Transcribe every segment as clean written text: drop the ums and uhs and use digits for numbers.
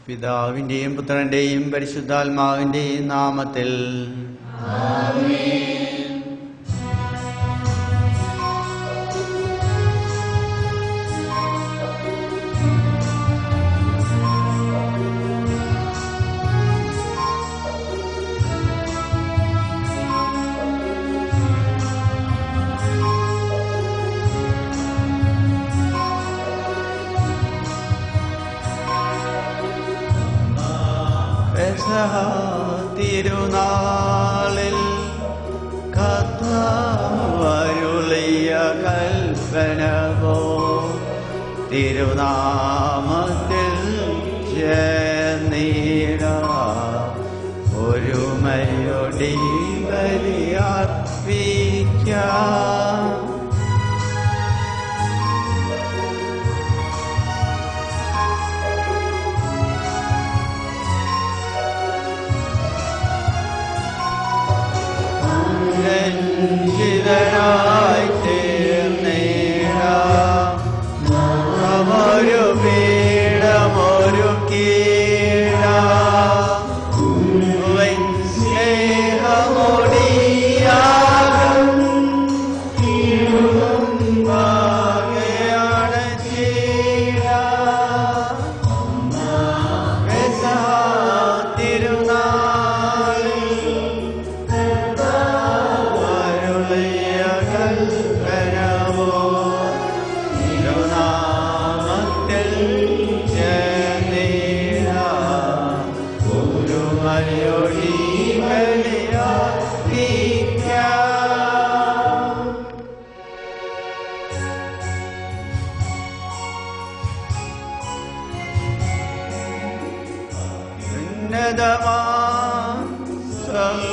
പിതാവിന്റെയും പുത്രന്റെയും പരിശുദ്ധാത്മാവിന്റെയും നാമത്തിൽ ആമേൻ. തിരുനാളിൽ കർത്താവരുളിയ കൽപ്പനവോ തിരുനാമത്തിൽ ചേർന്നീട ഒരുമയൊടി ബലിയർപ്പിക്കാം. രഞ്ജിതരായി തീർന്നേടാം ഒരു പീഠമൊരു സ്നേഹമൊടിയാകും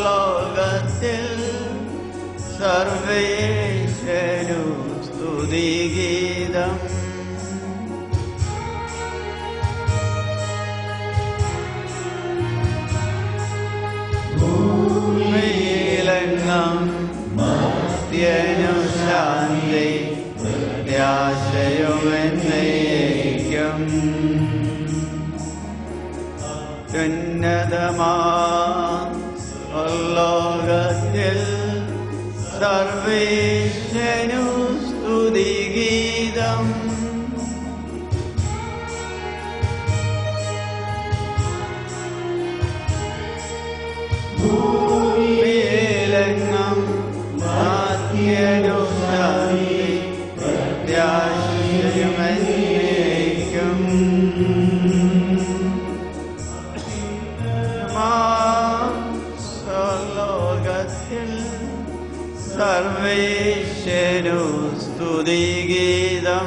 ലോകത്തിൽ സർവേശ്വരു സ്തുതിഗീതം. ഭൂമിയിലെങ്ങും മർത്യനു ശാന്തി പ്രത്യാശയുമെന്നേക്കും. ലോകത്തിൽ സർവേശ്വരനു സ്തുതിഗീതം. ഭൂമിയിലെങ്ങും മർത്യനു ശാന്തി പ്രത്യാശയുമെന്നേക്കും. സർവേശ്വരനു സ്തുതിഗീതം.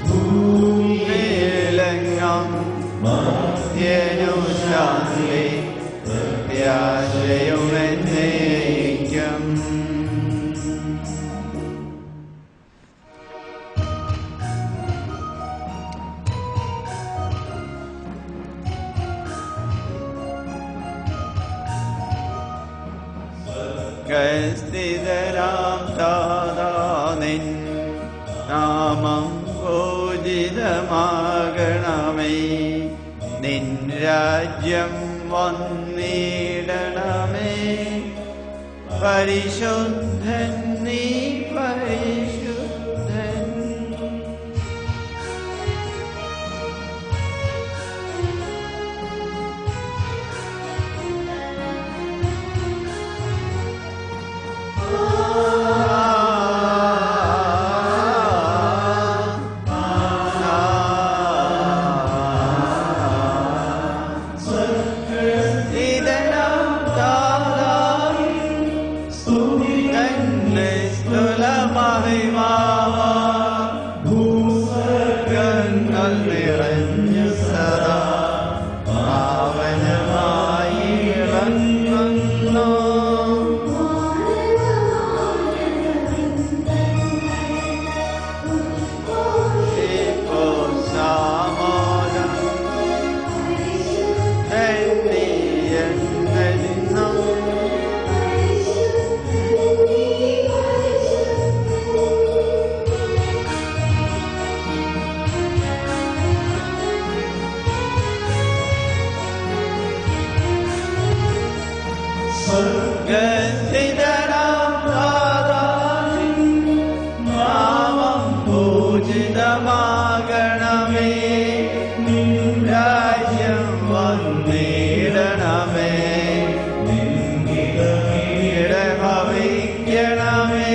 ഭൂമിയിലെങ്ങും മർത്യനു ശാന്തി പ്രത്യാശയുമെന്നേക്കും. സ്ഥിതരാം താതാ നിൻ നാമം പൂജിതമാകണമേ. നിൻ രാജ്യം വന്നിടണമേ. പരിശുദ്ധൻ നീ പരിശുദ്ധൻ. സ്വർഗ്ഗസ്ഥിതനാം നാഥാ, നാമം പൂജിതമാകണമേ. നിൻ രാജ്യം വന്നിടണമേ. ഭവിക്കണമേ.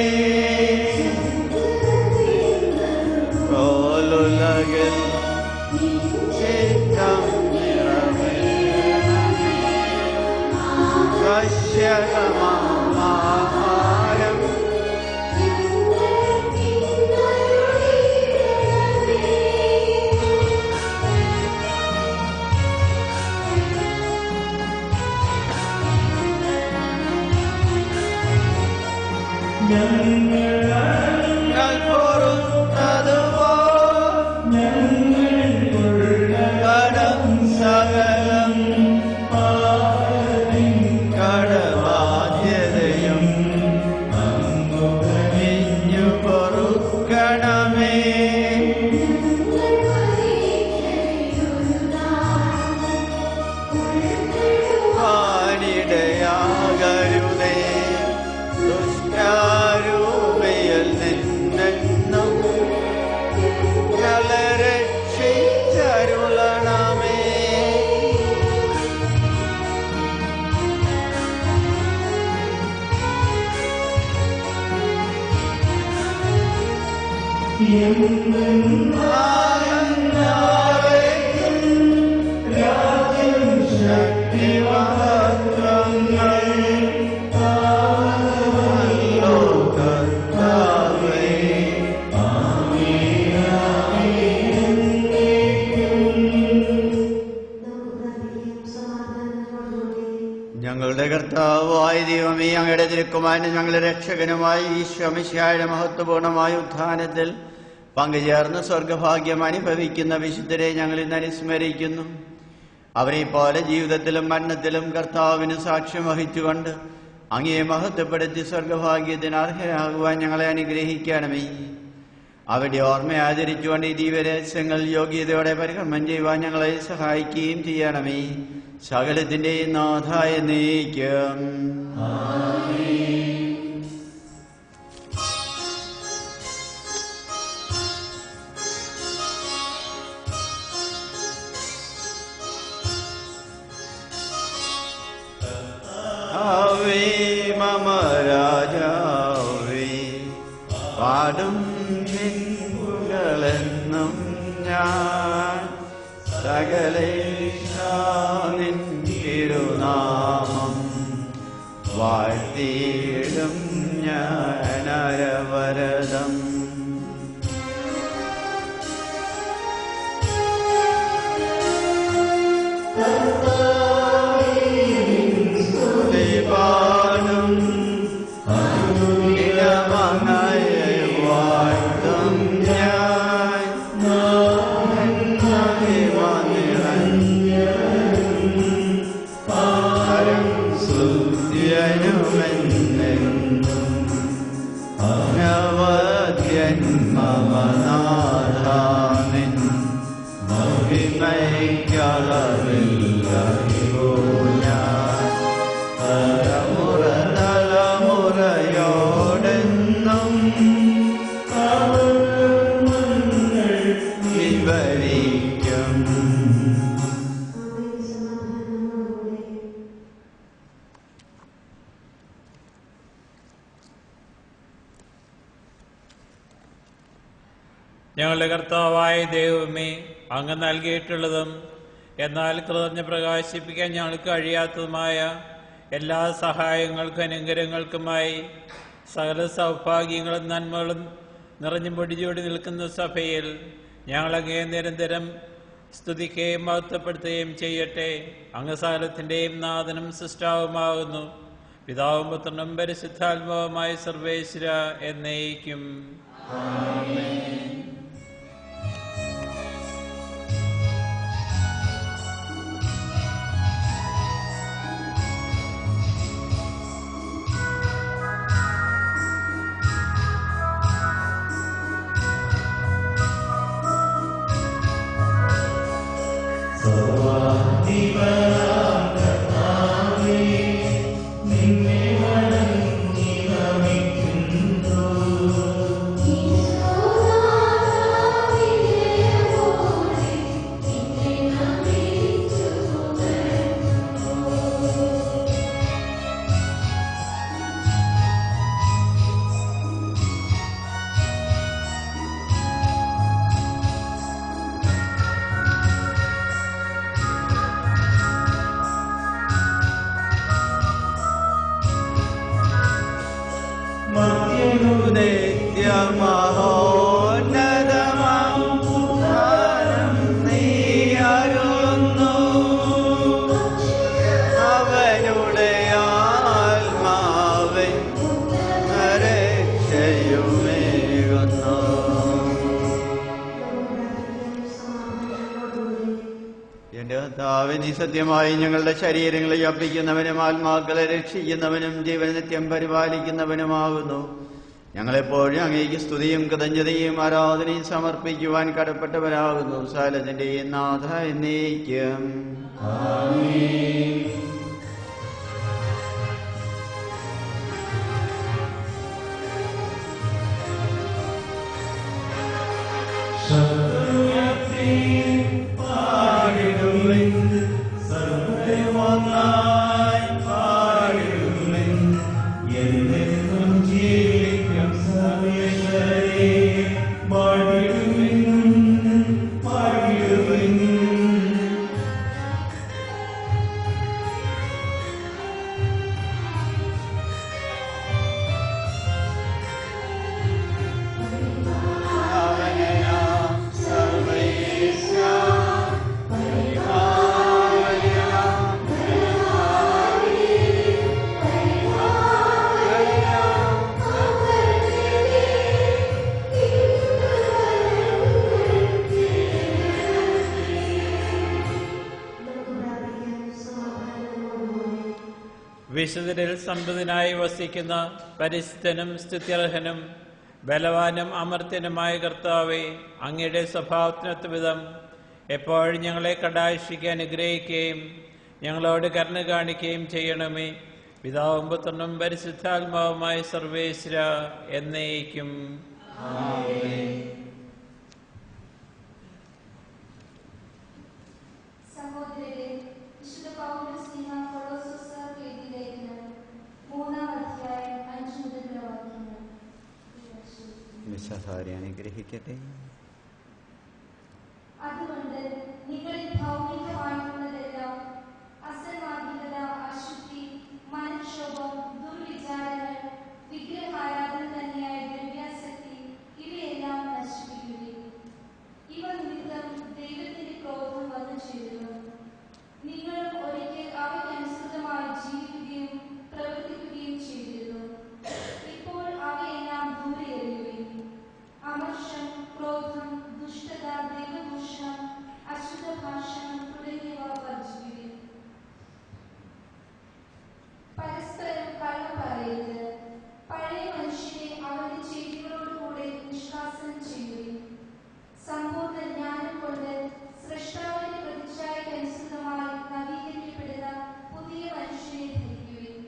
കോലുലകിൽ ചിത്തം നിറവേറണമേ. വശ്യകമാഹാരം ഞങ്ങൾ പൊറുത്തതുപോൽ ഞങ്ങൾക്കുള്ള കടം സകലം കടബാധ്യതയും അങ്ങു കനിഞ്ഞു പൊറുക്കണമേ. വാനിടയാകരുതേ ദുഷ്ടാരൂപിയിൽ നിന്നെന്നും രക്ഷിച്ചരുളണമേ. രാജ്യം ശക്തി മഹത്വങ്ങൾ കർത്താവേ. ഞങ്ങളുടെ കർത്താവായ ദൈവമേ, അങ്ങയുടെ തിരുക്കുമാരനും ഞങ്ങളുടെ രക്ഷകനുമായി ഈശോ മിശിഹായുടെ മഹത്വപൂർണമായ ഉത്ഥാനത്തിൽ പങ്കുചേർന്ന് സ്വർഗഭാഗ്യം അനുഭവിക്കുന്ന വിശുദ്ധരെ ഞങ്ങൾ ഇന്ന് അനുസ്മരിക്കുന്നു. അവരെ പോലെ ജീവിതത്തിലും മരണത്തിലും കർത്താവിന് സാക്ഷ്യം വഹിച്ചുകൊണ്ട് അങ്ങയെ മഹത്വപ്പെടുത്തി സ്വർഗഭാഗ്യത്തിന് അർഹരാകുവാൻ ഞങ്ങളെ അനുഗ്രഹിക്കണമേ. അവരുടെ ഓർമ്മ ആചരിച്ചുകൊണ്ട് ഈ ദിവരഹസ്യങ്ങൾ യോഗ്യതയോടെ പരികർമ്മം ചെയ്യുവാൻ ഞങ്ങളെ സഹായിക്കുകയും ചെയ്യണമേ. സകലത്തിന്റെയും നാഥായ എന്നേക്കും. ആവേ മമ രാജാവേ, പാടും നിൻപുകളെന്നും ഞാൻ. സകലേശാ നിൻ തിരുനാമം വാഴ്ത്തിയിടും ഞാൻ അരവരതം. പാടും ഇടമങ്ങയെ വാഴ്ത്തും ഞാൻ. പാരം സുദ്യനുമെന്നെന്നും അനവധ്യൻ മമ നാഥാനിൻ മഹിമയ്ക്കളവില്ലയോ ഞാൻ. തലമുറ തലമുറയോടെന്നും വിവരിക്കും. ഞങ്ങളുടെ കർത്താവായ ദൈവമേ, അങ്ങ് നൽകിയിട്ടുള്ളതും എന്നാൽ കൃതജ്ഞ പ്രകാശിപ്പിക്കാൻ ഞങ്ങൾക്ക് കഴിയാത്തതുമായ എല്ലാ സഹായങ്ങൾക്കും അനുഗ്രഹങ്ങൾക്കുമായി സകല സൗഭാഗ്യങ്ങളും നന്മകളും നിറഞ്ഞു പൊടിചൂടി നിൽക്കുന്ന സഭയിൽ ഞങ്ങളങ്ങേ നിരന്തരം സ്തുതിക്കുകയും മഹത്വപ്പെടുത്തുകയും ചെയ്യട്ടെ. അങ്ങ് സകലത്തിൻ്റെയും നാഥനും സൃഷ്ടാവുമാകുന്നു. പിതാവും പുത്രനും പരിശുദ്ധാത്മാവുമായ സർവേശ്വര എന്നേക്കും. സർവാധിപനാം കർത്താവേ, നിൻ മഹോന്നതമാനം നീ അരുളുന്നു. അവനുടെ ആത്മാവിൻ രക്ഷയുമേകുന്നു. എന്റെ കർത്താവേ, നീ സത്യമായി ഞങ്ങളുടെ ശരീരങ്ങളെ വ്യാപിക്കുന്നവനും ആത്മാക്കളെ രക്ഷിക്കുന്നവനും ജീവൻ നിത്യം പരിപാലിക്കുന്നവനുമാകുന്നു. ഞങ്ങളെപ്പോഴും അങ്ങേക്ക് സ്തുതിയും കൃതജ്ഞതയും ആരാധനയും സമർപ്പിക്കുവാൻ കടപ്പെട്ടവരാകുന്നു. സകലത്തിന്റെ നാഥ എന്നേക്കും. വിശുദ്ധരിൽ സംതൃപ്തനായി വസിക്കുന്ന പരിശുദ്ധനും സ്തുത്യർഹനും ബലവാനും അമർത്യനുമായ കർത്താവേ, അങ്ങയുടെ സ്വഭാവത്തിനൊത്ത വിധം എപ്പോഴും ഞങ്ങളെ കടാക്ഷിക്കാൻ അനുഗ്രഹിക്കുകയും ഞങ്ങളോട് കരുണ കാണിക്കുകയും ചെയ്യണമേ. പിതാവും പുത്രനും പരിശുദ്ധാത്മാവുമായ സർവേശ്വര എന്നേക്കും. വിശ്വാസാരെ അനുഗ്രഹിക്കട്ടെ. അതുകൊണ്ട് നിങ്ങളിൽ ഭൗമികമായിട്ടുള്ളതെല്ലാം അസന്മാർഗികത, അശുദ്ധി, മനക്ഷോഭം, ദുർവിചാരങ്ങൾ, വിഗ്രഹാരാധന തന്നെയായ ദ്രവ്യാസക്തി ഇവയെല്ലാം നശിപ്പിക്കുകയും ഇവ നിമിത്തം ദൈവത്തിന്റെ ക്രോധം വന്നു ചേരുന്നു. നിങ്ങളും ഒരിക്കൽ അവയ്ക്കനുസൃതമായി ജീവിക്കുകയും പ്രവർത്തിക്കുകയും ചെയ്തിരുന്നു. ഇപ്പോൾ അവയെല്ലാം ദൂരെ എറിയുകയും അമർഷം, ക്രോധം, ദുഷ്ടത, ദൈവദൂഷണം, അശുദ്ധ ഭാഷണം തുടങ്ങിയവ വർജിക്കുകയും പരസ്പരം കള്ളം പറയരുത്. പഴയ മനുഷ്യനെ അവന്റെ ചെയ്തികളോടുകൂടെ നിഷ്കാസനം ചെയ്യുകയും സമ്പൂർണ്ണ ജ്ഞാനം കൊണ്ട് സൃഷ്ടാവിന്റെ പ്രതിച്ഛായക്കനുസൃതമായി നവീകരിക്കപ്പെടുന്ന പുതിയ മനുഷ്യനെ ധരിക്കുകയും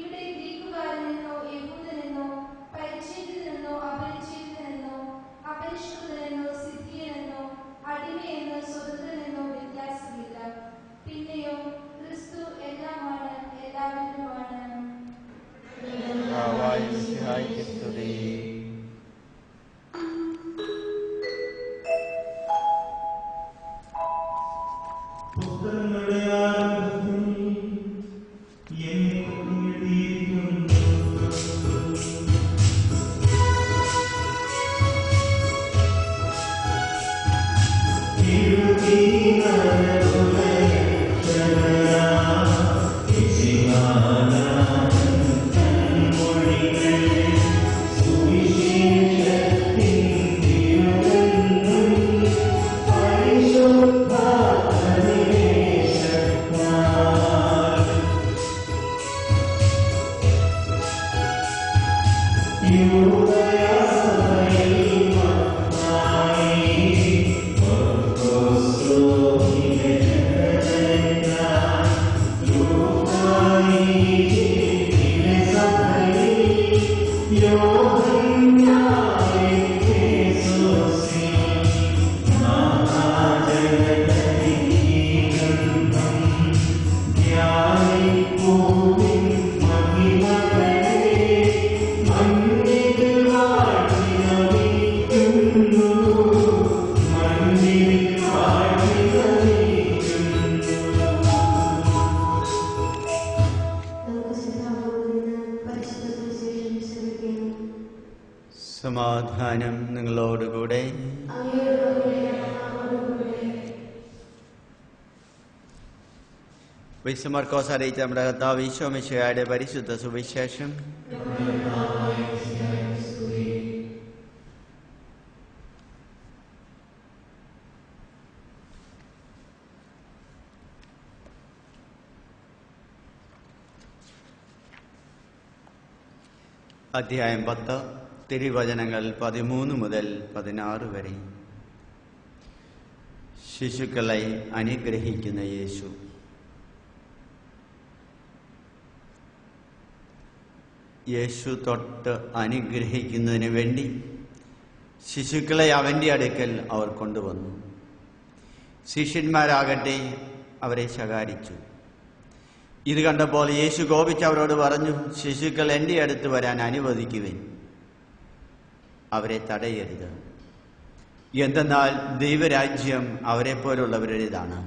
ഇവിടെ ഗ്രീക്കുകാരനെന്നോ യഹൂദനെന്നോ പരിച്ഛേദിതനെന്നോ അപരിച്ഛേദിതനെന്നോ അപരിഷ്കൃതനെന്നോ സിദ്ധിയനെന്നോ അടിമയെന്നോ സ്വതന്ത്രനെന്നോ വ്യത്യാസമില്ല. പിന്നെയോ ക്രിസ്തു എല്ലാമാണ്, എല്ലാവരുമാണ്. Mani സമാധാനം നിങ്ങളോടുകൂടെ. വിശുദ്ധ മർക്കോസ് അറിയിച്ച നമ്മുടെ കർത്താവ് ഈശോ മിശിഹായുടെ പരിശുദ്ധ സുവിശേഷം. അധ്യായം 10, തിരുവചനങ്ങൾ 13 മുതൽ 16 വരെ. ശിശുക്കളെ അനുഗ്രഹിക്കുന്ന യേശു. യേശു തൊട്ട് അനുഗ്രഹിക്കുന്നതിന് വേണ്ടി ശിശുക്കളെ അവൻ്റെ അടുക്കൽ അവർ കൊണ്ടുവന്നു. ശിഷ്യന്മാരാകട്ടെ അവരെ ശകാരിച്ചു. ഇത് കണ്ടപ്പോൾ യേശു കോപിച്ച് അവരോട് പറഞ്ഞു, ശിശുക്കൾ എൻ്റെ അടുത്ത് വരാൻ അനുവദിക്കുവിൻ, അവരെ തടയരുത്. എന്തെന്നാൽ ദൈവരാജ്യം അവരെപ്പോലുള്ളവരുടേതാണ്.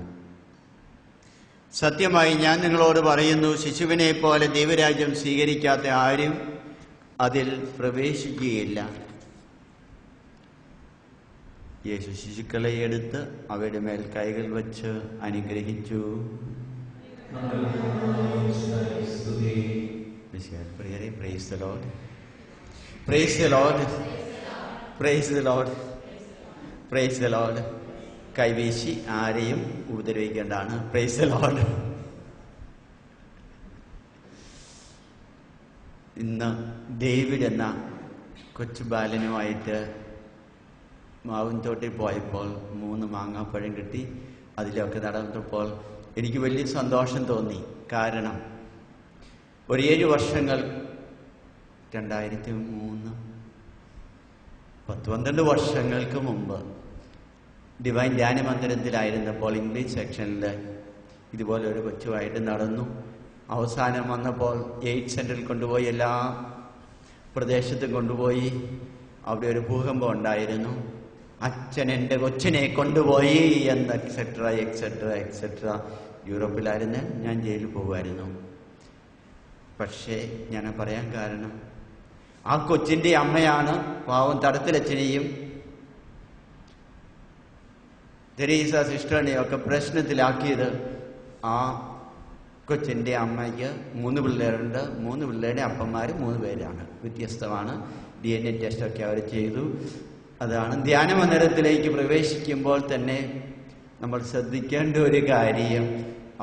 സത്യമായി ഞാൻ നിങ്ങളോട് പറയുന്നു, ശിശുവിനെ പോലെ ദൈവരാജ്യം സ്വീകരിക്കാത്ത ആരും അതിൽ പ്രവേശിക്കുകയില്ല. യേശു ശിശുക്കളെ എടുത്ത് അവയുടെ മേൽ കൈകൾ വച്ച് അനുഗ്രഹിച്ചു. Praise the Lord. Praise the Lord. Praise the Lord. Praise the Lord. കൈവീശി ആരെയും ഉപദ്രവിക്കേണ്ടതാണ്. Praise the Lord. ഇന്ന് ഡേവിഡ് എന്ന കൊച്ചു ബാലനുമായിട്ട് മാവിൻതോട്ടിൽ പോയപ്പോൾ 3 മാങ്ങാപ്പഴം കിട്ടി. അതിലൊക്കെ നടന്നപ്പോൾ എനിക്ക് വലിയ സന്തോഷം തോന്നി. കാരണം ഒരു 7 വർഷങ്ങൾ 2003 10-12 വർഷങ്ങൾക്ക് മുമ്പ് ഡിവൈൻ ധ്യാന മന്ദിരത്തിലായിരുന്നപ്പോൾ ഇംഗ്ലീഷ് സെക്ഷനിൽ ഇതുപോലെ ഒരു കൊച്ചുമായിട്ട് നടന്നു. അവസാനം വന്നപ്പോൾ എയ്ഡ് സെൻ്ററിൽ കൊണ്ടുപോയി, എല്ലാ പ്രദേശത്തും കൊണ്ടുപോയി. അവിടെ ഒരു ഭൂകമ്പം ഉണ്ടായിരുന്നു. അച്ഛൻ എൻ്റെ കൊച്ചിനെ കൊണ്ടുപോയി എന്ന് എക്സെട്ര എക്സെട്ര എക്സെട്ര. യൂറോപ്പിലായിരുന്നു, ഞാൻ ജയിലിൽ പോകുമായിരുന്നു. പക്ഷേ ഞാൻ പറയാൻ കാരണം, ആ കൊച്ചിൻ്റെ അമ്മയാണ് പാവം തടത്തിലച്ഛനെയും തെരേസ സിസ്റ്ററിനെയും ഒക്കെ പ്രശ്നത്തിലാക്കിയത്. ആ കൊച്ചിൻ്റെ അമ്മയ്ക്ക് 3 പിള്ളേരുണ്ട്. 3 പിള്ളേരുടെ അപ്പന്മാർ 3 പേരാണ്, വ്യത്യസ്തമാണ്. DNA ടെസ്റ്റൊക്കെ അവർ ചെയ്തു. അതാണ് ധ്യാന മന്ദിരത്തിലേക്ക് പ്രവേശിക്കുമ്പോൾ തന്നെ നമ്മൾ ശ്രദ്ധിക്കേണ്ട ഒരു കാര്യം.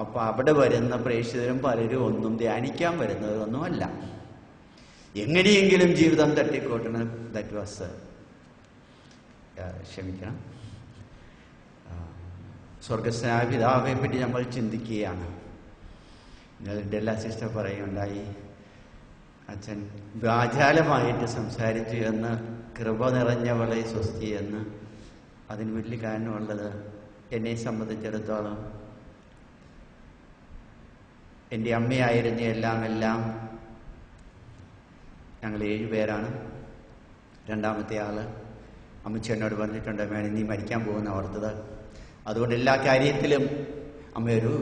അപ്പോൾ അവിടെ വരുന്ന പ്രേക്ഷിതരും പലരും ഒന്നും ധ്യാനിക്കാൻ വരുന്നവരൊന്നുമല്ല, എങ്ങനെയെങ്കിലും ജീവിതം തട്ടിക്കൂട്ടണം. ദാറ്റ് വാസ് ക്ഷമിക്കണം, സ്വർഗസ്നായ പിതാവിനെ പറ്റി നമ്മൾ ചിന്തിക്കുകയാണ്. ഡെല്ല സിസ്റ്റർ പറയുകയുണ്ടായി, അച്ഛൻ വാചാലമായിട്ട് സംസാരിച്ചു എന്ന്, കൃപ നിറഞ്ഞവളെ സ്വസ്തി എന്ന്. അതിന് വലിയ കാരണമുള്ളത്, എന്നെ സംബന്ധിച്ചിടത്തോളം എൻ്റെ അമ്മയായിരുന്നു എല്ലാം. ഞങ്ങൾ 7 പേരാണ്. രണ്ടാമത്തെ ആള് അമ്മച്ചി എന്നോട് പറഞ്ഞിട്ടുണ്ട്, വേണം നീ മരിക്കാൻ പോകുന്ന ഓർത്തത്. അതുകൊണ്ട് എല്ലാ കാര്യത്തിലും അമ്മയൊരു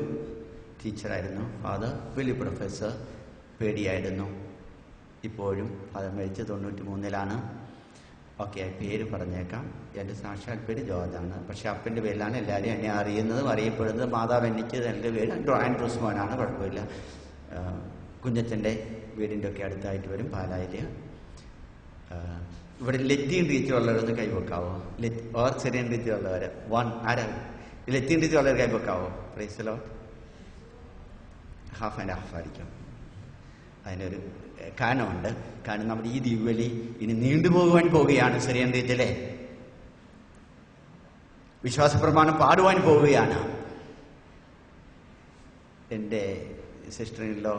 ടീച്ചറായിരുന്നു. ഫാദർ വലിയ പ്രൊഫസർ, പേടിയായിരുന്നു. ഇപ്പോഴും ഫാദർ മരിച്ച് 93-ലാണ്. ഓക്കെ, പേര് പറഞ്ഞേക്കാം. എൻ്റെ സാക്ഷാൽ പേര് ജോർജാണ്. പക്ഷെ അപ്പൻ്റെ പേരിലാണ് എല്ലാവരും എന്നെ അറിയുന്നതും അറിയപ്പെടുന്നതും. മാതാവ് എനിക്ക് എൻ്റെ പേര് ആൻഡ്രൂസ് മോനാണ്, കുഴപ്പമില്ല. കുഞ്ഞച്ചൻ്റെ വീടിൻ്റെ ഒക്കെ അടുത്തായിട്ട് വരും, പാലായിൽ. ഇവിടെ ലത്തീൻ റീച്ചുള്ളവരൊന്ന് കൈവെക്കാവോ? ഓർ സിറിയൻ റീച്ചുള്ളവർ ആരാ? ലത്തീൻ റീച്ചുള്ളവർ കൈവെക്കാവോ? Praise the Lord. Half and half ആയിരിക്കും. അതിനൊരു കാരണമുണ്ട്. കാരണം നമ്മുടെ ഈ ദിവ്യബലി ഇനി നീണ്ടുപോകുവാൻ പോവുകയാണ്. സിറിയൻ റീച്ചിലെ വിശ്വാസ പ്രമാണം പാടുവാൻ പോവുകയാണ്. എൻ്റെ സിസ്റ്ററിലോ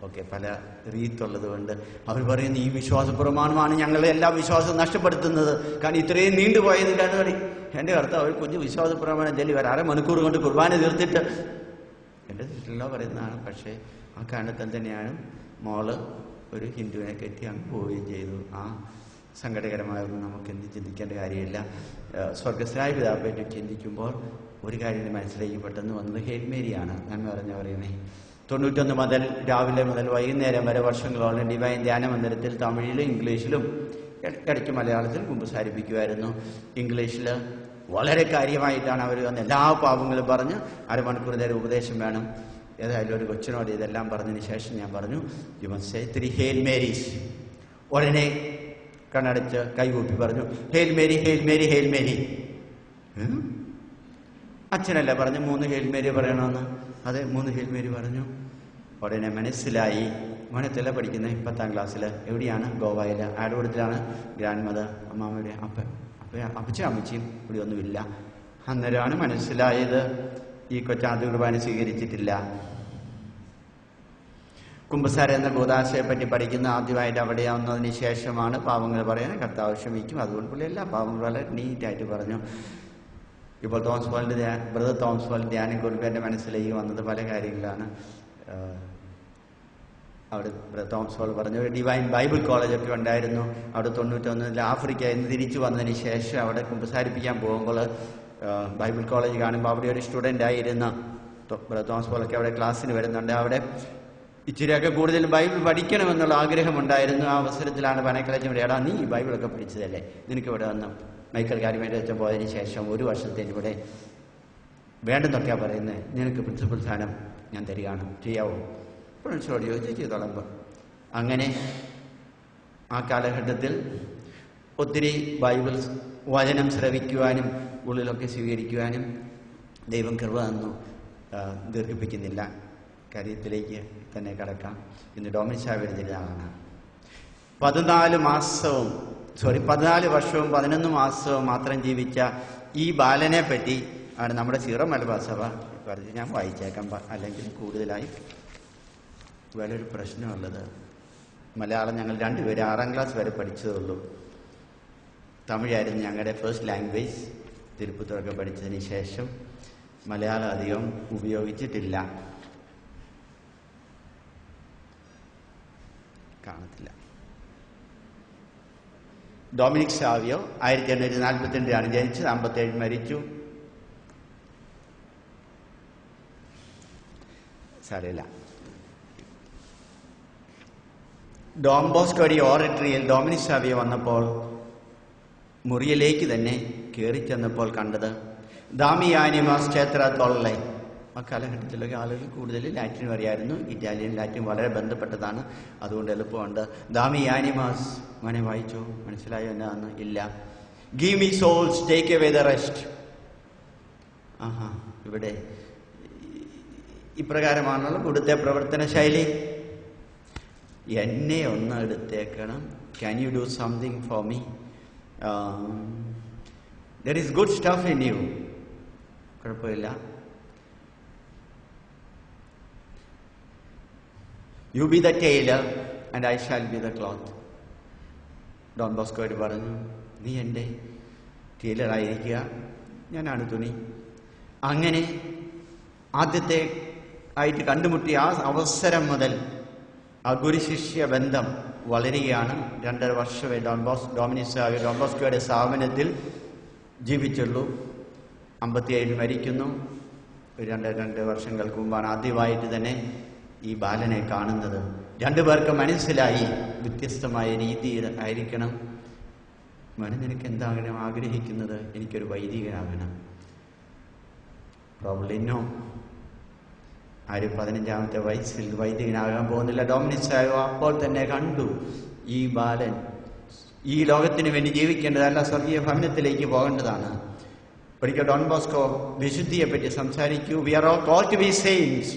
ഒക്കെ പല റീത്തുള്ളത് കൊണ്ട് അവർ പറയുന്നു, ഈ വിശ്വാസ പ്രമാണമാണ് ഞങ്ങളുടെ എല്ലാ വിശ്വാസവും നഷ്ടപ്പെടുത്തുന്നത്. കാരണം ഇത്രയും നീണ്ടുപോയതില്ലാന്ന് പറയും. എൻ്റെ കർത്താവ് ഒരു കുഞ്ഞു വിശ്വാസ പ്രമാണം ചൊല്ലി 1/2 മണിക്കൂർ കൊണ്ട് കുർബാന തീർത്തിട്ട് എൻ്റെ സിസ്റ്ററിലോ പറയുന്നതാണ്. പക്ഷേ ആ കാരണത്തിൽ തന്നെയാണ് മോള് ഒരു ഹിന്ദുവിനെ കെട്ടി അങ്ങ് പോവുകയും ചെയ്തു. ആ സങ്കടകരമായൊന്നും നമുക്ക് എന്ത് ചിന്തിക്കേണ്ട കാര്യമില്ല. സ്വർഗസ്നായ പിതാവിനെ ചിന്തിക്കുമ്പോൾ ഒരു കാര്യം മനസ്സിലേക്ക് പെട്ടെന്ന് വന്നത് ഹേൽ മേരിയാണ്. ഞാൻ പറയുന്നേ 91 മുതൽ രാവിലെ മുതൽ വൈകുന്നേരം വരെ വർഷങ്ങളോളം ഡിവൈൻ ധ്യാന മന്ദിരത്തിൽ തമിഴിലും ഇംഗ്ലീഷിലും ഇടയ്ക്ക് മലയാളത്തിൽ കുമ്പസാരിപ്പിക്കുമായിരുന്നു. ഇംഗ്ലീഷിൽ വളരെ കാര്യമായിട്ടാണ് അവർ വന്ന് എല്ലാ പാപങ്ങളും പറഞ്ഞ് അരമണിക്കൂർ നേരം ഉപദേശം വേണം. ഏതായാലും ഒരു കൊച്ചിനോട് ഇതെല്ലാം പറഞ്ഞതിന് ശേഷം ഞാൻ പറഞ്ഞു, you must say 3 hail Marys. ഉടനെ കണ്ണടച്ച് കൈകൂപ്പി പറഞ്ഞു, hail Mary, hail Mary, hail Mary. അച്ഛനല്ല പറഞ്ഞു 3 ഹെയിൽ മേരി പറയണമെന്ന്. അതെ, 3 ഹെയിൽ മേരി പറഞ്ഞു. ഉടനെ മനസ്സിലായി. മോനത്തല്ല പഠിക്കുന്നത്, 10ാം ക്ലാസ്സിൽ. എവിടെയാണ്? ഗോവയിൽ, ആടുകൂടത്തിലാണ്. ഗ്രാൻഡ് മദർ, അമ്മാമ്മയുടെ അപ്പച്ചയും അമ്മച്ചിയും ഇവിടെ ഒന്നുമില്ല. അന്നേരമാണ് മനസ്സിലായത് ഈ കൊച്ചാദ്യ കുർബാന സ്വീകരിച്ചിട്ടില്ല. കുമ്പസാരം എന്ന കൂദാശയെ പറ്റി പഠിക്കുന്ന ആദ്യമായിട്ട് അവിടെ വന്നതിന് ശേഷമാണ് പാവങ്ങൾ പറയാൻ കർത്താവ് ക്ഷമിക്കും. അതുകൊണ്ട് പുള്ളി എല്ലാ പാവങ്ങളും വളരെ നീറ്റായിട്ട് പറഞ്ഞു. ഇപ്പോൾ ബ്രദർ തോമസ് പോളിന്റെ ധ്യാനം കുറിപ്പ് എൻ്റെ മനസ്സിലേക്ക് വന്നത് പല കാര്യങ്ങളാണ്. അവിടെ തോമസ് പോൾ പറഞ്ഞു ഡിവൈൻ ബൈബിൾ കോളേജൊക്കെ ഉണ്ടായിരുന്നു. അവിടെ 91 ആഫ്രിക്കയിൽ നിന്ന് തിരിച്ചു വന്നതിന് ശേഷം അവിടെ കുമ്പസാരിപ്പിക്കാൻ പോകുമ്പോൾ ബൈബിൾ കോളേജ് കാണുമ്പോൾ അവിടെ ഒരു സ്റ്റുഡൻ്റ് ആയിരുന്ന തോമസ് പോളൊക്കെ അവിടെ ക്ലാസ്സിന് വരുന്നുണ്ട്. അവിടെ ഇച്ചിരിയൊക്കെ കൂടുതൽ ബൈബിൾ പഠിക്കണമെന്നുള്ള ആഗ്രഹമുണ്ടായിരുന്നു. ആ അവസരത്തിലാണ് പനക്കളച്ചും എടാ, നീ ഈ ബൈബിളൊക്കെ പഠിച്ചതല്ലേ, നിനക്ക് ഇവിടെ വന്ന് മൈക്കൽ കാര്യമായിട്ട് വെച്ച പോയതിന് ശേഷം 1 വർഷത്തേന് ഇവിടെ വേണ്ടെന്നൊക്കെയാണ് പറയുന്നത്, നിനക്ക് പ്രിൻസിപ്പൽ സ്ഥാനം ഞാൻ തരികയാണ്, ചെയ്യാവോ? പ്രിൻസിപ്പളോട് ചോദിച്ചു, ചെയ്തോളാം. അങ്ങനെ ആ കാലഘട്ടത്തിൽ ഒത്തിരി ബൈബിൾ വചനം ശ്രവിക്കുവാനും ഉള്ളിലൊക്കെ സ്വീകരിക്കുവാനും ദൈവം കൃപ തന്നു. ദീർഘിപ്പിക്കുന്നില്ല, കാര്യത്തിലേക്ക് തന്നെ കടക്കാം. ഇന്ന് ഡൊമിനിക് സാവയുടെ ദിനമാണ്. 14 വർഷവും 11 മാസവും മാത്രം ജീവിച്ച ഈ ബാലനെ പറ്റി ആണ് നമ്മുടെ സീറോ മലബാർ സഭ പറഞ്ഞ് ഞാൻ വായിച്ചേക്കാം. അല്ലെങ്കിൽ കൂടുതലായി വേറൊരു പ്രശ്നമുള്ളത്, മലയാളം ഞങ്ങൾ 2 പേര് 6ാം ക്ലാസ് വരെ പഠിച്ചതുള്ളൂ. തമിഴായിരുന്നു ഞങ്ങളുടെ ഫസ്റ്റ് ലാംഗ്വേജ്. തിരുപ്പൂരൊക്കെ പഠിച്ചതിന് ശേഷം മലയാളം അധികം ഉപയോഗിച്ചിട്ടില്ല. കാണത്തില്ല. ഡൊമിനിക് സാവിയോ 1842 ജനിച്ചത്, 57 മരിച്ചു. സാരമില്ല. ഡോൺ ബോസ്കോയുടെ ഓറട്ടറിയിൽ ഡൊമിനിക് സാവിയോ വന്നപ്പോൾ മുറിയിലേക്ക് തന്നെ കയറി ചെന്നപ്പോൾ കണ്ടത് ദാമിയാനിമാസ് ക്ഷേത്രത്തോളെ. ആ കാലഘട്ടത്തിലൊക്കെ ആളുകൾ കൂടുതൽ ലാറ്റിൻ അറിയായിരുന്നു. ഇറ്റാലിയൻ ലാറ്റിൻ വളരെ ബന്ധപ്പെട്ടതാണ്, അതുകൊണ്ട് എളുപ്പമുണ്ട്. ദാമിയാനിമാസ് മോനെ വായിച്ചോ, മനസ്സിലായോ എന്നാന്ന്? ഇല്ല. Give me souls take away the rest. ആഹാ, ഇവിടെ ഇപ്രകാരമാണല്ലോ ഇവിടുത്തെ പ്രവർത്തന ശൈലി. എന്നെ ഒന്ന് എടുത്തേക്കണം. Can you do something for me? There is good stuff in you. കുഴപ്പമില്ല. You be the tailor and I shall be the cloth. Don ബോസ്കോയോട് പറഞ്ഞു, നീ എൻ്റെ ടൈലറായിരിക്കുക, ഞാനാണ് തുണി. അങ്ങനെ ആദ്യത്തെ ആയിട്ട് കണ്ടുമുട്ടിയ ആ അവസരം മുതൽ ആ ഗുരുശിഷ്യ ബന്ധം വളരുകയാണ്. 2.5 വർഷമേ ഡൊമിനിക് സാവിയോ ഡോൺ ബോസ്കോയുടെ സ്ഥാപനത്തിൽ ജീവിച്ചുള്ളൂ. 57 മരിക്കുന്നു. 2 വർഷങ്ങൾക്ക് മുമ്പാണ് ആദ്യമായിട്ട് തന്നെ ഈ ബാലനെ കാണുന്നത്. 2 പേർക്ക് മനസ്സിലായി വ്യത്യസ്തമായ രീതിയിൽ ആയിരിക്കണം. നിനക്ക് എന്താകണം ആഗ്രഹിക്കുന്നത്? എനിക്കൊരു വൈദികനാകണം. Probably no. 15ാമത്തെ വയസ്സിൽ വൈദികനാകാൻ പോകുന്നില്ല. ഡൊമിനിക് സാവിയോ അപ്പോൾ തന്നെ കണ്ടു ഈ ബാലൻ ഈ ലോകത്തിന് വേണ്ടി ജീവിക്കേണ്ടതല്ല, സ്വർഗീയ ഭവനത്തിലേക്ക് പോകേണ്ടതാണ്. ഒരിക്കൽ ഡോൺ ബോസ്കോ വിശുദ്ധിയെ പറ്റി സംസാരിക്കൂ. We are all called to be saints.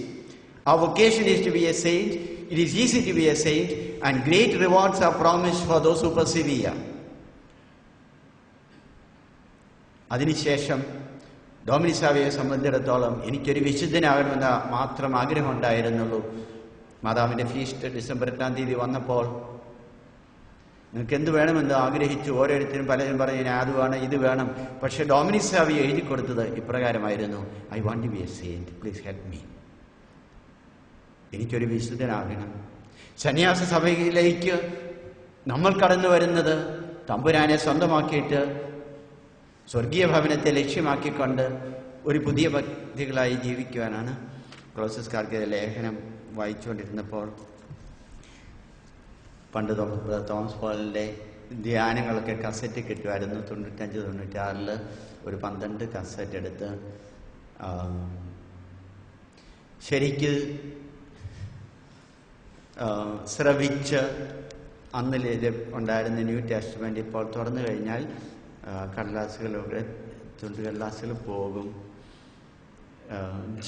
Our vocation is to be a saint. It is easy to be a saint, and great rewards are promised for those who persevere. അതിനുശേഷം Dominic സാവിയോയെ സംബന്ധിച്ചിടത്തോളം എനിക്കൊരു വിശുദ്ധനാകണമെന്ന് മാത്രം ആഗ്രഹമുണ്ടായിരുന്നുള്ളൂ. മാതാവിൻ്റെ feast December 8-ാം തീയതി വന്നപ്പോൾ നിങ്ങൾക്ക് എന്ത് വേണമെന്ന് ആഗ്രഹിച്ചു. ഓരോരുത്തരും പലരും പറഞ്ഞു ഞാൻ അത് വേണം ഇത് വേണം. പക്ഷെ ഡൊമിനിക് സാവിയോ എഴുതി കൊടുത്തത് ഇപ്രകാരമായിരുന്നു, I want to be a saint, please help me. എനിക്കൊരു വിശുദ്ധനാകണം. സന്യാസ സഭയിലേക്ക് നമ്മൾ കടന്നു വരുന്നത് തമ്പുരാനെ സ്വന്തമാക്കിയിട്ട് സ്വർഗീയ ഭവനത്തെ ലക്ഷ്യമാക്കിക്കൊണ്ട് ഒരു പുതിയ വ്യക്തികളായി ജീവിക്കുവാനാണ്. ക്ലോസസ്കാർക്ക് ലേഖനം വായിച്ചുകൊണ്ടിരുന്നപ്പോൾ പണ്ട് തോമസ് പോളിൻ്റെ ധ്യാനങ്ങളൊക്കെ കസറ്റ് കിട്ടുമായിരുന്നു. 95-96 ഒരു 12 കസറ്റ് എടുത്ത് ശരിക്ക് ശ്രവിച്ച് അന്നിൽ ഉണ്ടായിരുന്ന ന്യൂ ടെസ്റ്റ്മെന്റ് ഇപ്പോൾ തുറന്നു കഴിഞ്ഞാൽ കടലാസുകളൊക്കെ തുണ്ടുകടലാസുകൾ പോകും.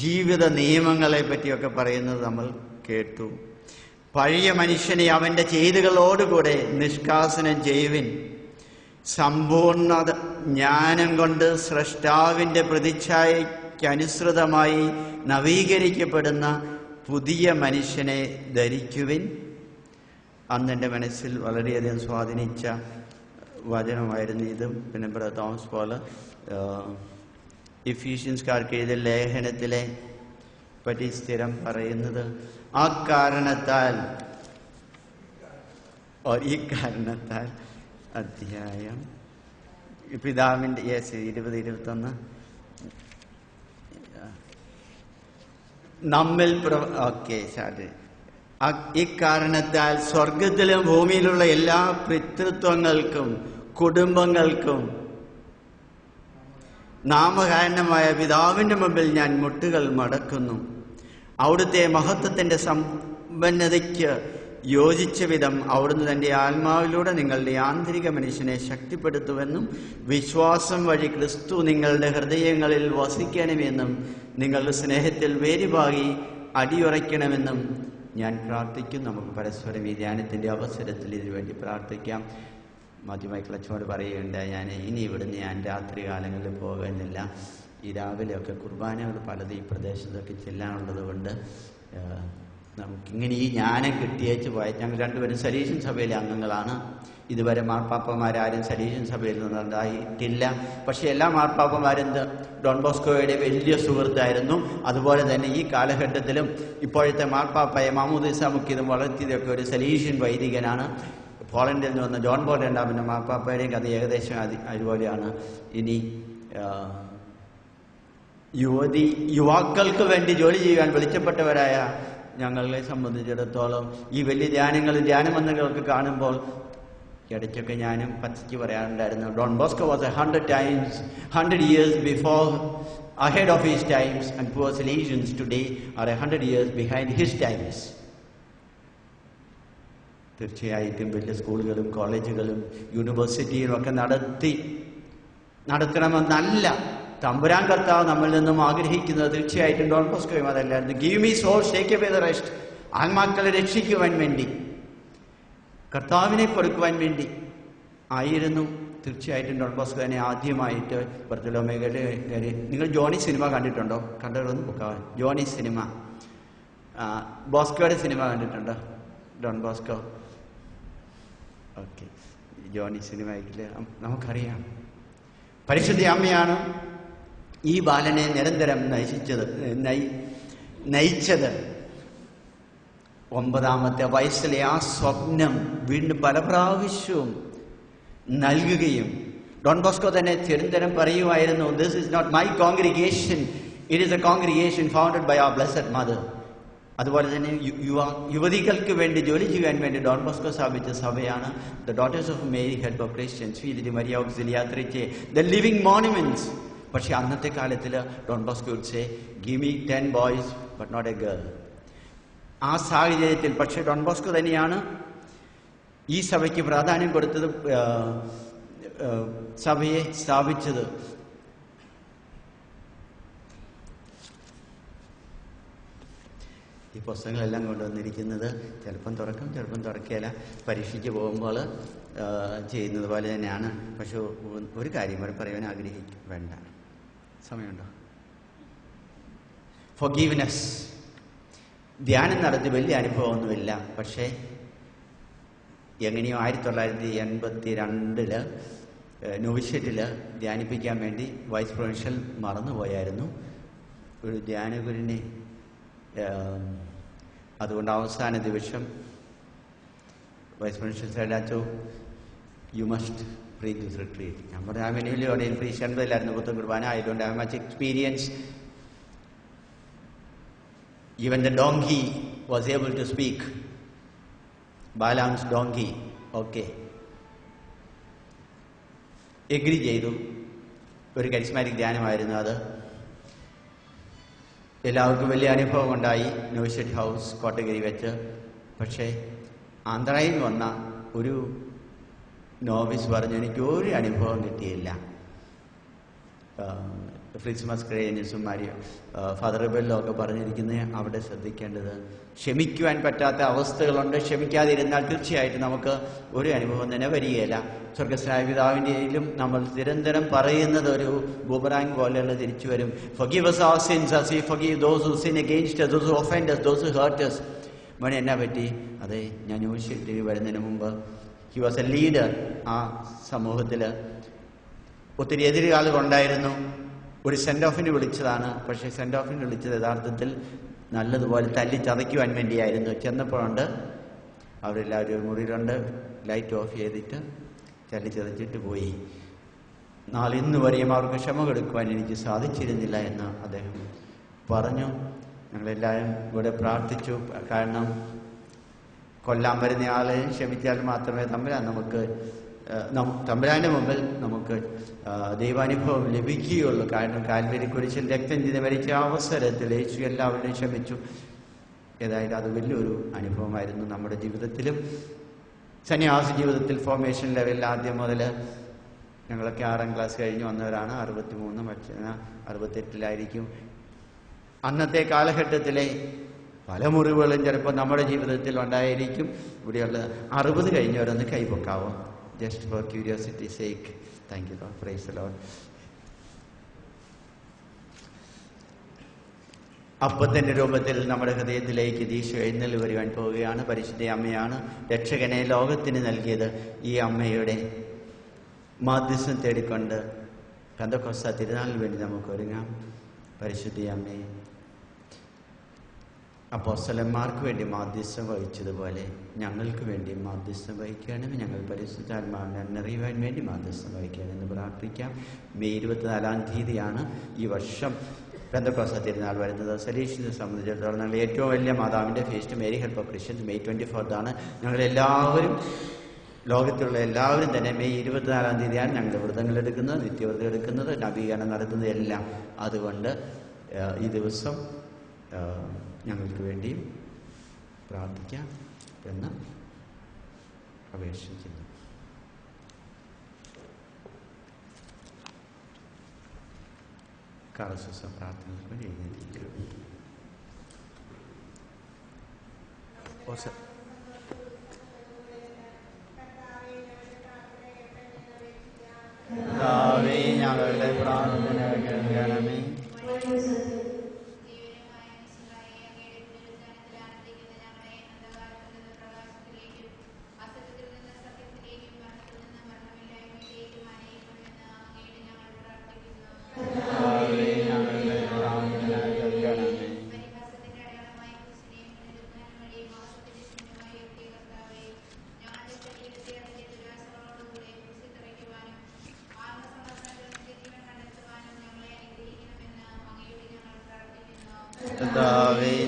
ജീവിത നിയമങ്ങളെ പറ്റിയൊക്കെ പറയുന്നത് നമ്മൾ കേട്ടു. പഴയ മനുഷ്യനെ അവന്റെ ചെയ്തികളോടുകൂടെ നിഷ്കാസനം ചെയ്യുവിൻ. സമ്പൂർണ്ണ ജ്ഞാനം കൊണ്ട് സ്രഷ്ടാവിന്റെ പ്രതിച്ഛായയ്ക്കനുസൃതമായി നവീകരിക്കപ്പെടുന്ന പുതിയ മനുഷ്യനെ ധരിക്കുവിൻ. അന്ന് എൻ്റെ മനസ്സിൽ വളരെയധികം സ്വാധീനിച്ച വചനമായിരുന്നു ഇതും. പിന്നെ ബ്രദർ തോമസ് പോള് എഫീഷ്യൻസ്കാർക്ക് എഴുതിയ ലേഖനത്തിലെ പറ്റി സ്ഥിരം പറയുന്നത്, ഈ കാരണത്താൽ അധ്യായം പിതാവിൻ്റെ 20-21 നമ്മിൽ ഇക്കാരണത്താൽ സ്വർഗത്തിലും ഭൂമിയിലുള്ള എല്ലാ പിതൃത്വങ്ങൾക്കും കുടുംബങ്ങൾക്കും നാമകാരണമായ പിതാവിന്റെ മുമ്പിൽ ഞാൻ മുട്ടുകൾ മടക്കുന്നു. അവിടുത്തെ മഹത്വത്തിന്റെ സമ്പന്നതയ്ക്ക് യോജിച്ച വിധം അവിടുന്ന് തന്റെ ആത്മാവിലൂടെ നിങ്ങളുടെ ആന്തരിക മനുഷ്യനെ ശക്തിപ്പെടുത്തുമെന്നും വിശ്വാസം വഴി ക്രിസ്തു നിങ്ങളുടെ ഹൃദയങ്ങളിൽ വസിക്കണമെന്നും നിങ്ങളുടെ സ്നേഹത്തിൽ വേരുപാകി അടിയുറയ്ക്കണമെന്നും ഞാൻ പ്രാർത്ഥിക്കും. നമുക്ക് പരസ്പരം ഈ ധ്യാനത്തിന്റെ അവസരത്തിൽ ഇതിനുവേണ്ടി പ്രാർത്ഥിക്കാം. മൈക്കിളച്ചോട് പറയുകയുണ്ടായി, ഞാൻ ഇനി ഇവിടുന്ന് ഞാൻ രാത്രി കാലങ്ങളിൽ പോകുന്നില്ല. ഈ രാവിലെയൊക്കെ കുർബാനകൾ പലത് ഈ പ്രദേശത്തൊക്കെ ചെല്ലാനുള്ളത് കൊണ്ട് നമുക്കിങ്ങനെ ഈ ജ്ഞാനം കിട്ടിയേച്ച് പോയ ഞങ്ങൾ രണ്ടുപേരും സലീഷൻ സഭയിലെ അംഗങ്ങളാണ്. ഇതുവരെ മാർപ്പാപ്പന്മാരാരും സലീഷൻ സഭയിൽ നിന്നുണ്ടായിട്ടില്ല. പക്ഷേ എല്ലാ മാർപ്പാപ്പന്മാരും ഡോൺ ബോസ്കോയുടെ വലിയ സുഹൃത്തായിരുന്നു. അതുപോലെ തന്നെ ഈ കാലഘട്ടത്തിലും ഇപ്പോഴത്തെ മാർപ്പാപ്പയെ മാമോദീസ മുഖ്യതും വളർത്തിയതൊക്കെ ഒരു സലീഷ്യൻ വൈദികനാണ്. പോളണ്ടിൽ നിന്ന് വന്ന ജോൺ പോൾ രണ്ടാമൻ്റെ മാർപ്പാപ്പയുടെയും കഥ ഏകദേശം അതുപോലെയാണ്. ഇനി യുവാക്കൾക്ക് വേണ്ടി ജോലി ചെയ്യാൻ വിളിച്ചപ്പെട്ടവരായ ഞങ്ങളെ സംബന്ധിച്ചിടത്തോളം ഈ വലിയ ധ്യാനമന്ദിരങ്ങളൊക്കെ കാണുമ്പോൾ ഇടയ്ക്കൊക്കെ ഞാനും പച്ചയ്ക്ക് പറയാറുണ്ടായിരുന്നു, Don Bosco was 100 years before ahead of his times and poor Salesians today are 100 years behind his times. തീർച്ചയായിട്ടും വലിയ സ്കൂളുകളും കോളേജുകളും യൂണിവേഴ്സിറ്റിയും ഒക്കെ നടത്തണമെന്നല്ല തമ്പുരാൻ കർത്താവ് നമ്മളിൽ നിന്നും ആഗ്രഹിക്കുന്നത്. തീർച്ചയായിട്ടും ഡോൺ ബോസ്കോയും അതല്ലായിരുന്നു. Give me souls, take away the rest. ആത്മാക്കളെ രക്ഷിക്കുവാൻ വേണ്ടി, കർത്താവിനെ കൊടുക്കുവാൻ വേണ്ടി ആയിരുന്നു തീർച്ചയായിട്ടും ഡോൺ ബോസ്കോ തന്നെ ആദ്യമായിട്ട് ബർത്തലോമേയുടെ. നിങ്ങൾ ജോണി സിനിമ കണ്ടിട്ടുണ്ടോ? കണ്ടതൊന്നും പൊക്കാവാൻ. ജോണി സിനിമ, ബോസ്കോയുടെ സിനിമ കണ്ടിട്ടുണ്ടോ? Don Bosco. ഓക്കെ, ജോണി സിനിമയിൽ നമുക്കറിയാം പരിശുദ്ധ അമ്മയാണ് ഈ ബാലനെ നിരന്തരം നയിച്ചത്. 9ാമത്തെ വയസ്സിലെ ആ സ്വപ്നം വീണ്ടും പല പ്രാവശ്യവും നൽകുകയും ഡോൺ ബോസ്കോ തന്നെ നിരന്തരം പറയുമായിരുന്നു, this is not my congregation, it is a congregation founded by our blessed mother. അതുപോലെ തന്നെ യുവതികൾക്ക് വേണ്ടി ജോലി ചെയ്യാൻ വേണ്ടി ഡോൺ ബോസ്കോ സ്ഥാപിച്ച സഭയാണ് the daughters of Mary help of Christians, ഫീലിറ്റി മരിയ ഓക്സിലിയാത്രിച്ച്, ദ ലിവിംഗ് മോണുമെന്റ്സ്. പക്ഷെ അന്നത്തെ കാലത്തിൽ Don Bosco would say, give me 10 boys but not a girl. ആ സാഹചര്യത്തിൽ പക്ഷെ ഡോൺ ബോസ്കോ തന്നെയാണ് ഈ സഭയ്ക്ക് പ്രാധാന്യം കൊടുത്തത്, സഭയെ സ്ഥാപിച്ചത്. ഈ പുസ്തകങ്ങളെല്ലാം കൊണ്ടുവന്നിരിക്കുന്നത് ചിലപ്പം തുറക്കും, ചിലപ്പം തുറക്കുകയില്ല. പരീക്ഷിച്ച് പോകുമ്പോൾ ചെയ്യുന്നത് പോലെ തന്നെയാണ്. പക്ഷെ ഒരു കാര്യം വരെ പറയാൻ ആഗ്രഹിക്കും, വേണ്ട, സമയമുണ്ടോ? ഫൊർഗീവ്നെസ്. ധ്യാനം നടത്തി വലിയ അനുഭവമൊന്നുമില്ല. പക്ഷേ എങ്ങനെയോ 1982 നോവിഷ്യറ്റിൽ ധ്യാനിപ്പിക്കാൻ വേണ്ടി വൈസ് പ്രൊവിൻഷ്യൽ മറന്നുപോയായിരുന്നു ഒരു ധ്യാനഗുരുവിനെ. അതുകൊണ്ട് അവസാന ദിവസം വൈസ് പ്രൊവിൻഷ്യൽ സൈഡാച്ചോ, you must preach this retreat. ഞാൻ പറഞ്ഞു, ഞാൻ വലിയ ഓടിയിൽ പ്രീ 80 പുത്തൻ കുർബാന ആയതുകൊണ്ട് I much experience. Even the donkey was able to speak. Balaam's donkey. Okay. Agree ചെയ്തു. ഒരു കരിസ്മാറ്റിക് ധ്യാനമായിരുന്നു അത്. എല്ലാവർക്കും വലിയ അനുഭവം ഉണ്ടായി ന്യൂഷെറ്റ് ഹൗസ് കോട്ടഗിരി വെച്ച്. പക്ഷേ ആന്ധ്രയിൽ വന്ന ഒരു നോവിസ് പറഞ്ഞു, എനിക്ക് ഒരു അനുഭവം കിട്ടിയില്ല. ക്രിസ്മസ് ക്രേനിസും ഫാദർ ബെല്ലോ ഒക്കെ പറഞ്ഞിരിക്കുന്നത് അവിടെ ശ്രദ്ധിക്കേണ്ടത്, ക്ഷമിക്കുവാൻ പറ്റാത്ത അവസ്ഥകളുണ്ട്. ക്ഷമിക്കാതിരുന്നാൽ തീർച്ചയായിട്ടും നമുക്ക് ഒരു അനുഭവം തന്നെ വരികയില്ല. സ്വർഗസ്നായ പിതാവിൻ്റെയിലും നമ്മൾ നിരന്തരം പറയുന്നത് ഒരു ബൂമറാങ് പോലെയുള്ള തിരിച്ചു വരും. Forgive us our sins as we forgive those who sin against us, those who offend us, those who hurt us. മോനെ എന്നാ പറ്റി? അതെ, ഞാൻ ന്യൂഷെറ്റിൽ വരുന്നതിന് മുമ്പ് ഹി വാസ് എ ലീഡർ. ആ സമൂഹത്തിൽ ഒത്തിരി എതിരാളുകളുണ്ടായിരുന്നു. ഒരു സെൻഡ് ഓഫിന് വിളിച്ചതാണ്. പക്ഷേ സെൻഡ് ഓഫിന് വിളിച്ചത് യഥാർത്ഥത്തിൽ നല്ലതുപോലെ തല്ലി ചതയ്ക്കുവാൻ വേണ്ടിയായിരുന്നു. ചെന്നപ്പോഴുണ്ട് അവരെല്ലാവരും ഒരു മുറിയിലുണ്ട്, ലൈറ്റ് ഓഫ് ചെയ്തിട്ട് തല്ലി ചതച്ചിട്ട് പോയി. ഇന്ന് വരെയും അവർക്ക് ക്ഷമ കൊടുക്കുവാൻ എനിക്ക് സാധിച്ചിരുന്നില്ല എന്ന് അദ്ദേഹം പറഞ്ഞു. ഞങ്ങളെല്ലാവരും ഇവിടെ പ്രാർത്ഥിച്ചു. കാരണം കൊല്ലാൻ വരുന്ന ആളെ ക്ഷമിച്ചാൽ മാത്രമേ തമ്പുരാന്റെ മുമ്പിൽ നമുക്ക് ദൈവാനുഭവം ലഭിക്കുകയുള്ളൂ. കാരണം കാൽവരി കുരിശിൽ രക്തം ചെയ്ത് മരിച്ച അവസരത്തിൽ യേശു എല്ലാവരുടെയും ക്ഷമിച്ചു. ഏതായാലും അത് വലിയൊരു അനുഭവമായിരുന്നു നമ്മുടെ ജീവിതത്തിലും. സന്യാസ ജീവിതത്തിൽ ഫോർമേഷൻ ലെവലിൽ ആദ്യം മുതൽ ഞങ്ങളൊക്കെ 6ാം ക്ലാസ് കഴിഞ്ഞ് വന്നവരാണ്. 63 മറ്റേ 68 അന്നത്തെ കാലഘട്ടത്തിലെ പല മുറിവുകളും ചിലപ്പോൾ നമ്മുടെ ജീവിതത്തിൽ ഉണ്ടായിരിക്കും. ഇവിടെയുള്ള 60 കഴിഞ്ഞവരൊന്ന് കൈപൊക്കാവോ? Just for curiosity sake. Thank you Lord. Praise the Lord. അപ്പത്തിന്റെ രൂപത്തിൽ നമ്മുടെ ഹൃദയത്തിലേക്ക് ഈശോ എഴുന്നള്ളി വരുവാൻ പോവുകയാണ്. പരിശുദ്ധ അമ്മയാണ് രക്ഷകനെ ലോകത്തിന് നൽകിയത്. ഈ അമ്മയുടെ മാധ്യസ്ഥം തേടിക്കൊണ്ട് പെന്തക്കോസ്ത തിരുനാളിന് വേണ്ടി നമുക്ക് ഒരുങ്ങാം. പരിശുദ്ധ അമ്മയെ അപ്പോസ്തലന്മാർക്ക് വേണ്ടി മാധ്യസ്ഥം വഹിച്ചതുപോലെ ഞങ്ങൾക്ക് വേണ്ടി മാധ്യസ്ഥം വഹിക്കണമെന്ന്, ഞങ്ങൾ പരിശുദ്ധാത്മാവിനെ അറിയുവാൻ വേണ്ടി മാധ്യസ്ഥം വഹിക്കണമെന്ന് പ്രാർത്ഥിക്കാം. മെയ് 24-ാം തീയതിയാണ് ഈ വർഷം പെന്തക്കോസ്ത തിരുനാൾ വരുന്നത്. സലീഷിനെ സംബന്ധിച്ചിടത്തോളം ഞങ്ങൾ ഏറ്റവും വലിയ മാതാവിൻ്റെ feast Mary help of Christians May 24 ഞങ്ങളെല്ലാവരും, ലോകത്തുള്ള എല്ലാവരും തന്നെ മെയ് 24-ാം തീയതിയാണ് ഞങ്ങളുടെ വ്രതങ്ങൾ എടുക്കുന്നത്, നിത്യവ്രതം എടുക്കുന്നത്, നവീകരണം നടത്തുന്നത് എല്ലാം. അതുകൊണ്ട് ഈ ദിവസം ഞങ്ങൾക്ക് വേണ്ടിയും പ്രാർത്ഥിക്കാം എന്ന് അപേക്ഷിക്കുന്നു. കാലശുശ്രൂഷ പ്രാർത്ഥനയ്ക്ക് വേണ്ടി എഴുന്നേൽപ്പിക്കുന്നു. ഞങ്ങളുടെ പ്രാർത്ഥന കേൾക്കണമേ.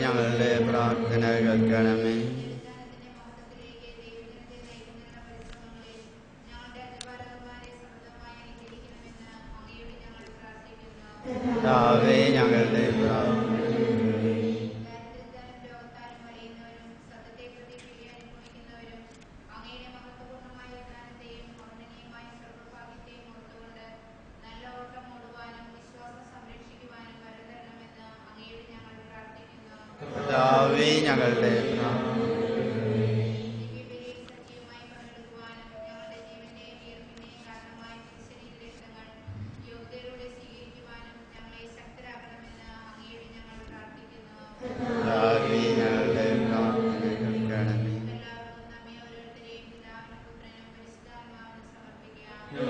ഞങ്ങളുടെ പ്രാർത്ഥന കേൾക്കണമേ. ഞങ്ങളുടെ ഞങ്ങളുടെ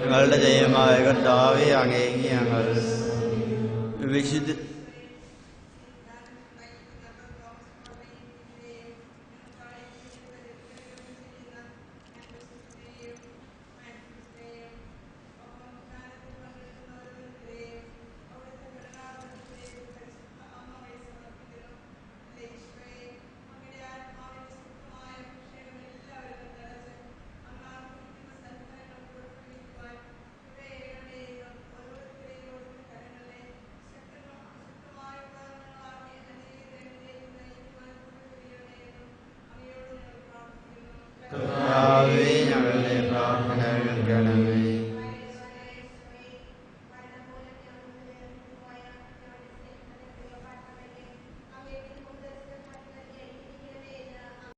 ഞങ്ങളുടെ ജയമായ കർത്താവേ, അങ്ങേക്ക് ഞങ്ങൾ